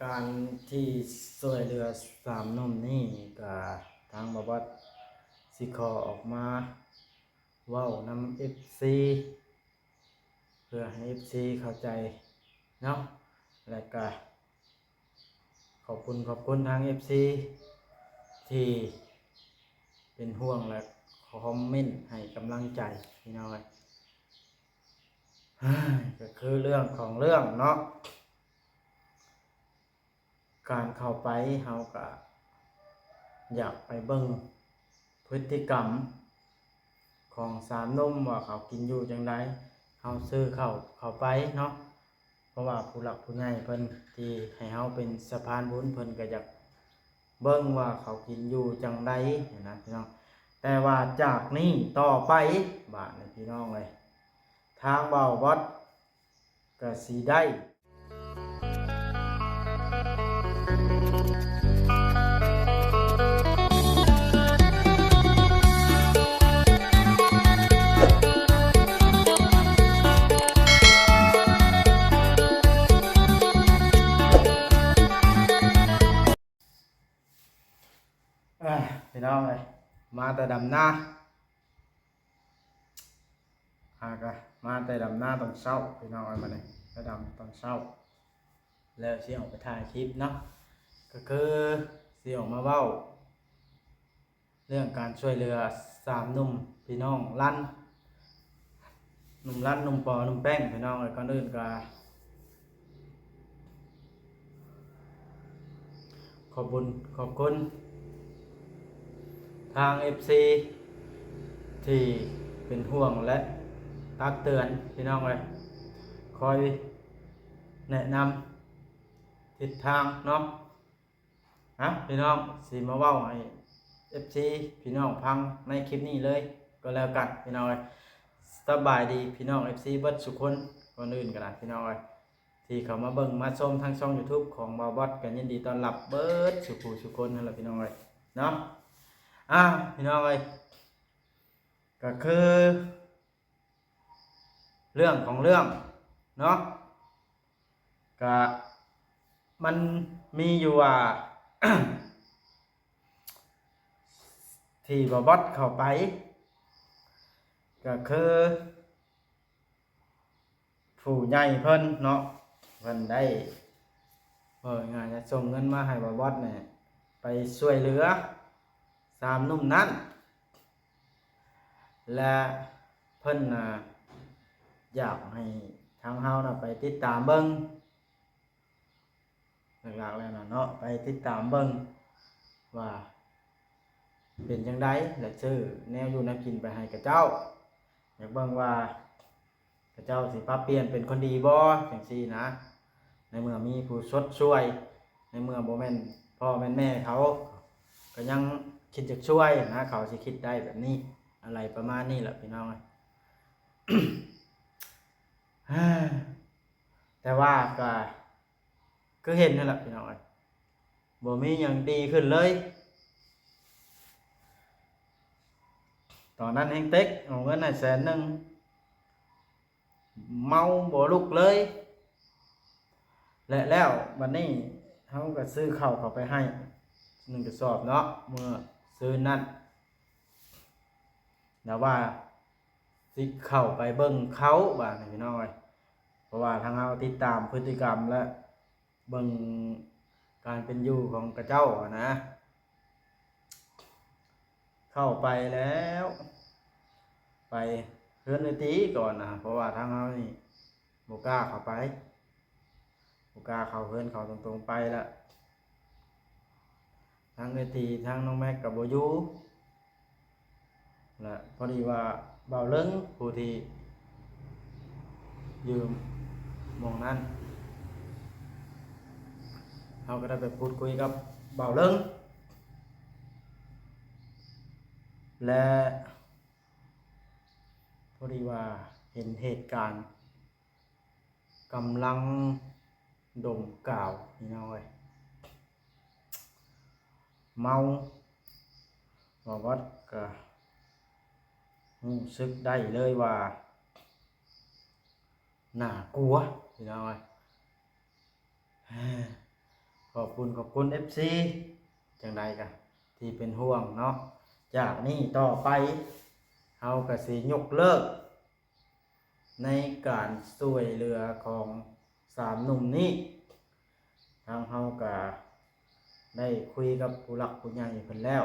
การที่ช่วยเหลือสามหนุ่มนี่ก็ทางบวชสิขอออกมาเว้านำ FC เพื่อให้ FC เข้าใจเนาะและก็ขอบคุณทาง FC ที่เป็นห่วงและคอมเมนต์ให้กำลังใจพี่น้อยก็คือเรื่องของเรื่องเนาะการเข้าไปเฮาก็อยากไปเบิ่งพฤติกรรมของสามหนุ่มว่าเขากินอยู่จังไดเฮาซื้อเข้าไปเนาะเพราะว่าผู้หลักผู้ใหญ่เพิ่นที่ให้เฮาเป็นสะพานบุญเพิ่นก็อยากเบิ่งว่าเขากินอยู่จังไดนะพี่น้องแต่ว่าจากนี้ต่อไปบาดนี้พี่น้องเอ้ยทางเบาวัดก็สิได้พี่น้องเอ้ยมาแต่ดำนามาแต่ดำนาตอนเช้าพี่น้องเอ้ยมาเลยไปดำตอนเช้าแล้วสิออกไปถ่ายคลิปเนาะก็คือสิออกมาเว้าเรื่องการช่วยเหลือสามหนุ่มพี่น้องลั่นหนุ่มลั่นหนุ่มปอหนุ่มแป้งพี่น้องเอ้ยก่อนอื่นก็ขอบคุณทาง FC ที่เป็นห่วงและตักเตือนพี่น้องเลยคอยแนะนำทิศทางเนาะพี่น้องสิมาเว้าให้ FC พี่น้องฟังในคลิปนี้เลยก็แล้วกันพี่น้องเลยสบายดีพี่น้อง FC เบิดทุกคนก่อนอื่นกันนะพี่น้องเลยที่เขามาเบิ่งมาชมทางช่อง YouTube ของบาวบอสกันยินดีต้อนรับเบิดทุกคนนั่นแหละพี่น้องเลยเนาะพี่น้องเลยก็คือเรื่องของเรื่องเนาะก็มันมีอยู่ว่า ที่บอบอสเข้าไปก็คือผู้ใหญ่เพิ่นเนาะเพิ่นได้งานจะส่งเงินมาให้บอบอสเนี่ยไปช่วยเหลือสามหนุ่มนั้นและเพิ่นอยากให้ทางเฮาไปติดตามเบิ่งหลักๆแล้วเนาะไปติดตามเบิ่งว่าเป็นจังไดและซื้อแนวอยู่แนวกินไปให้กับเจ้าอยากเบิ่งว่ากับเจ้าสิปรับเปลี่ยนเป็นคนดีบ่จังซี่นะในเมื่อมีผู้ชดช่วยในเมื่อบ่แม่นพ่อแม่นแม่เขาก็ยังคิดจะช่วยนะเขาสิคิดได้แบบนี้อะไรประมาณนี้แหละพี่น้อง แต่ว่าก็คือเห็นนั่นแหละพี่น้องบ่มีหยังดีขึ้นเลยตอนนั้นแฮงเต็กเอาเงินให้100,000เมาบ่ลุกเลยและแล้วบัดนี้เฮาก็ซื้อข้าวเข้าไปให้1กระสอบเนาะเมื่อซื้อนั้นแล้วว่าสิเข้าไปเบิ่งเขาบาดนี้พี่น้องเพราะว่าทางเฮาติดตามพฤติกรรมและเบิ่งการเป็นอยู่ของกระเจ้านะเข้าไปแล้วไปเฮือนไอ้ตีก่อนนะเพราะว่าทางเฮานี่บ่กล้าเข้าไปบ่กล้าเข้าเฮือนเขาตรงๆไปแล้วทางไอ้ตีทางน้องแม็กก็บ่อยู่และพอดีว่าเบาเลิงผู้ที่อยู่หม้องนั้นเราก็ได้ไปพูดคุยกับเบาเลิงและพอดีว่าเห็นเหตุการณ์กำลังดมกล่าวนี่น้อยเมาบอกว่าก็รู้สึกได้เลยว่าน่ากลัวพี่น้อง ขอบคุณ FC จังใดกะที่เป็นห่วงเนาะจากนี้ต่อไปเฮาก็สิยกเลิกในการช่วยเหลือของสามหนุ่มนี้ทางเฮาก็ได้คุยกับผู้หลักผู้ใหญ่เพิ่นแล้ว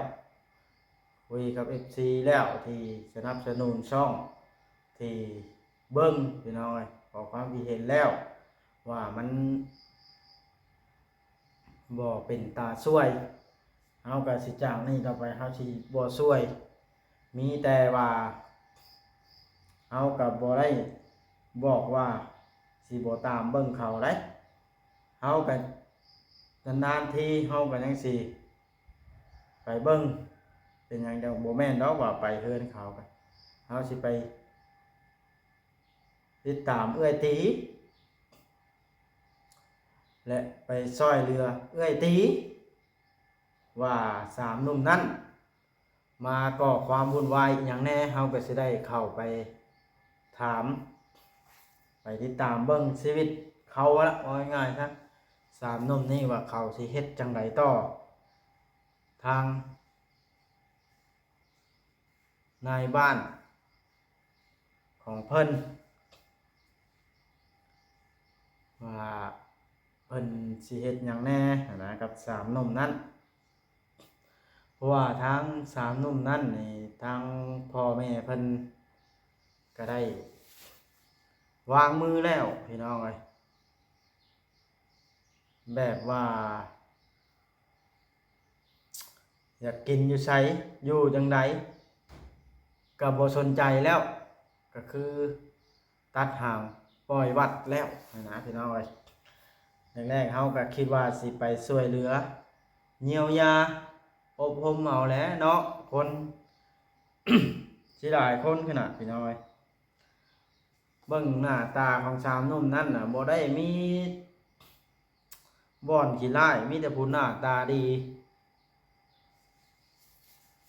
คุยกับ FC แล้วที่สนับสนุนช่องที่เบิ่งพี่น้อยขอความคิดเห็นแล้วว่ามันบ่เป็นตาช่วยเฮาก็สิจ้างนี่ต่อไปเฮาสิบ่ช่วยมีแต่ว่าเฮาก็บ่ได้บอกว่าสิบ่ตามเบิ่งเขาได้เฮาก็นานๆทีเฮาก็ยังสิไปเบิ่งเป็นหยังจังบ่แม่นดอกว่าไปเฮือนเขาก็เฮาสิไปติดตามเอื้อยตีและไปช่วยเหลือเอื้อยตีว่าสามหนุ่มนั้นมาก่อความวุ่นวายอหย่างแน่เฮาก็สิได้เข้าไปถามไปติดตามเบิ่งชีวิตเขาละว่าง่ายๆครับสามหนุ่มนี่ว่าเขาสิเฮ็ดจังไดต่อทางนายบ้านของเพิ่นว่าเพิ่นสิเฮ็ดหยังแน่นะกับสามหนุ่มนั้นเพราะว่าทางสามหนุ่มนั้นนี่ทางพ่อแม่เพิ่นก็ได้วางมือแล้วพี่น้องเอ้ยแบบว่าอยากกินอยู่ไสอยู่จังไดก็บ่สนใจแล้วก็คือตัดห่างปล่อยวัดแล้วนะพี่น้องเอ้ยแรกๆเฮาก็คิดว่าสิไปช่วยเหลือเยียวยาอบรมเอาแหละเนาะคน สิหลายคนขนาดพี่น้องเอ้ยเบิ่งหน้าตาของสามหนุ่มนั้นน่ะบ่ได้มีบ่อนขี้ร้ายมีแต่ผู้หน้าตาดี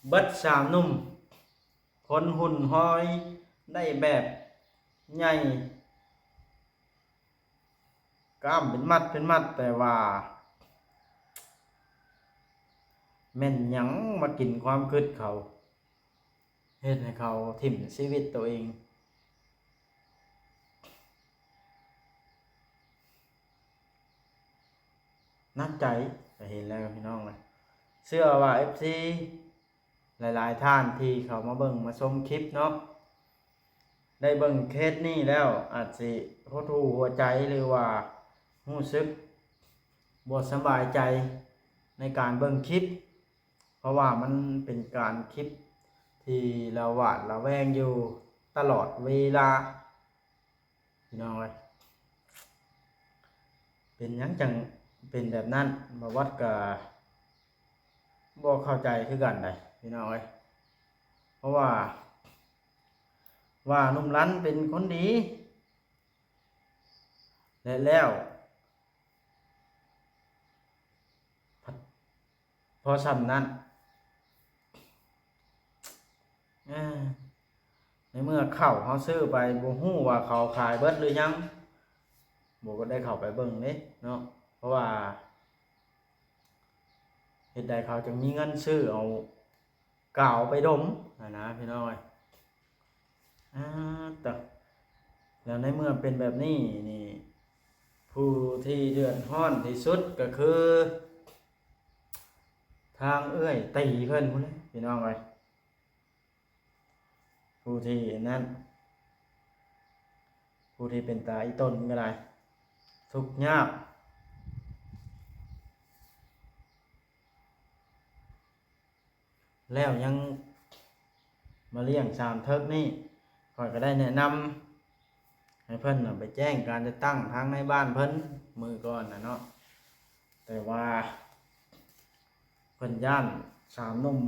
เบิดสามหนุ่มคนหุ่นห้อยได้แบบใหญ่กล้ามเป็นมัดแต่ว่าแม่นหยังมากินความคิดเขาเฮ็ดให้เขาถิ่มชีวิตตัวเองนักใจก็เห็นแล้วพี่น้องเลยเชื่อว่า FC หลายๆท่านที่เขามาเบิ่งมาชมคลิปเนาะได้เบิ่งเคสนี้แล้วอาจสิหดหู่หัวใจหรือว่ารู้สึกบ่สบายใจในการเบิ่งคลิปเพราะว่ามันเป็นการคลิปที่เราหวาดระแวงอยู่ตลอดเวลาพี่น้องเอ้ยเป็นหยังจังเป็นแบบนั้นบ่วัดก็บ่เข้าใจคือกันได้พี่น้องเอ้ยเพราะว่านุ่มรันเป็นคนดีและแล้วพอซ้ำนั้นในเมื่อเข้าเขาซื้อไปบ่ฮู้ว่าเขาขายเบิดหรือยังบ่ก็ได้เข้าไปเบิ่งเด้เนาะเพราะว่าเฮ็ดใดเขาจึงมีเงินซื้อเอากาวไปดมนะพี่น้อยแต่แล้วในเมื่อเป็นแบบนี้นี่ผู้ที่เดือดร้อนที่สุดก็คือทางเอื้อยตีเพิ่นพุ่นพี่น้องเอ้ยผู้ที่นั้นผู้ที่เป็นตาอีต้นก็ได้ทุกข์ยากแล้วยังมาเลี้ยงสามเทิกนี่ข้อยก็ได้แนะนำให้เพิ่นน่ะไปแจ้งการจะตั้งทางในบ้านเพิ่นมือก่อนน่ะเนาะแต่ว่าเพิ่นย่านสามหนุ่ม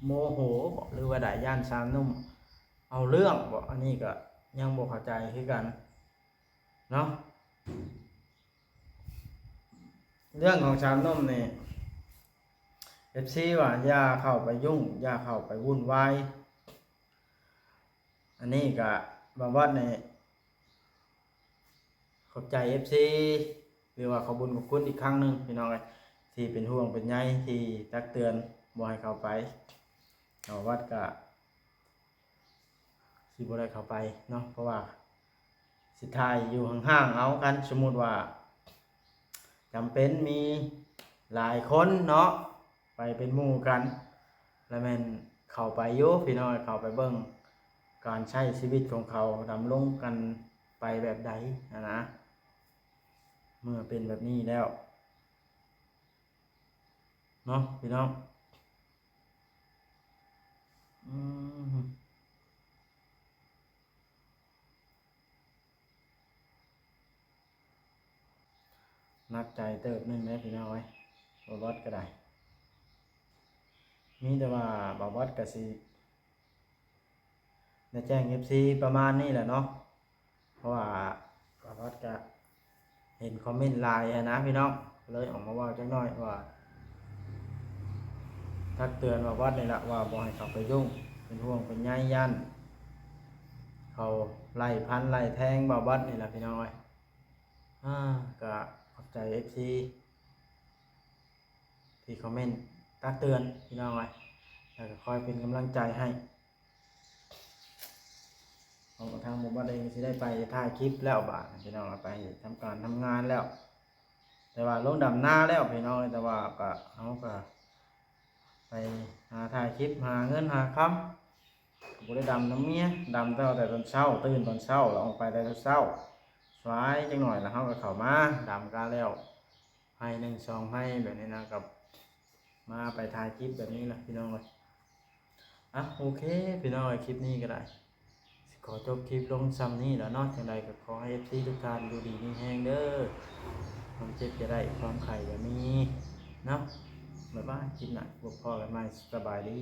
โมโหบ่หรือว่าได้ย่านสามหนุ่มเอาเรื่องบ่อันนี้ก็ยังบ่เข้าใจคือกันเนาะเรื่องของสามหนุ่มนี่ FC ว่าอย่าเข้าไปยุ่งอย่าเข้าไปวุ่นวายอันนี้ก็บางวัดนี่ขอบใจ FC หรือว่าขอบคุณอีกครั้งหนึ่งพี่น้องเอ้ย ที่เป็นห่วงเป็นใยที่ตักเตือนบ่ให้เข้าไปเอาวัดก็สิบ่ได้เข้าไปเนาะเพราะว่าสิถ่ายอยู่ห่างๆเอากันสมมุติว่าจำเป็นมีหลายคนเนาะไปเป็นหมู่กันแล้วแม่นเข้าไปอยู่พี่น้องเข้าไปเบิ่งการใช้ชีวิตของเขาดำรงกันไปแบบใดนะเมื่อเป็นแบบนี้แล้วเนาะพี่น้องนักใจเติบหนึงได้พี่น้องไว้บ่วัดก็ได้มีแต่ว่าบ่วัดก็สิได้แจ้ง FC ประมาณนี้แหละเนาะเพราะว่าบ่วัดก็เห็นคอมเมนต์ไลน์นะพี่น้องเลยออกมาเว้าจักหน่อยว่าทักเตือนว่าวัดนี่ล่ะว่าบ่ให้เข้าไปยุ่งเป็นห่วงเป็นใยยันเขาไล่พันไล่แทงบ่วัดนี่ล่ะพี่น้องเอ้ยก็ขอบใจ FC ที่คอมเมนต์ตักเตือนพี่น้องไว้แล้วก็คอยเป็นกำลังใจให้ของทางหมู่บ้านเองสิได้ไปถ่ายคลิปแล้วบาดพี่น้องไปทำการทำงานแล้วแต่ว่าลงดำหน้าแล้วพี่น้องแต่ว่าก็เอาก็ไปหาถ่ายคลิปหาเงินหาคำบ่ได้ดำน้ำเมียดำแต่ตอนเช้าตื่นตอนเช้าแล้วออกไปแต่ตอนเช้าสายจังหน่อยแล้วเฮาก็เข้ามาดำกันแล้วให้1 2ให้แบบนี้นะกับมาไปถ่ายคลิปแบบนี้แหละพี่น้องเลยโอเคพี่น้องคลิปนี้ก็ได้ขอจบคลิปลงซ้ำนี้แล้วเนาะจังใดก็ขอให้ทุกท่านดูดีมีแห้งเด้อความเจ็บจะได้ความไข่ก็มีเนาะบ๊ายบายคลิปหน้าพบกันใหม่สบายดี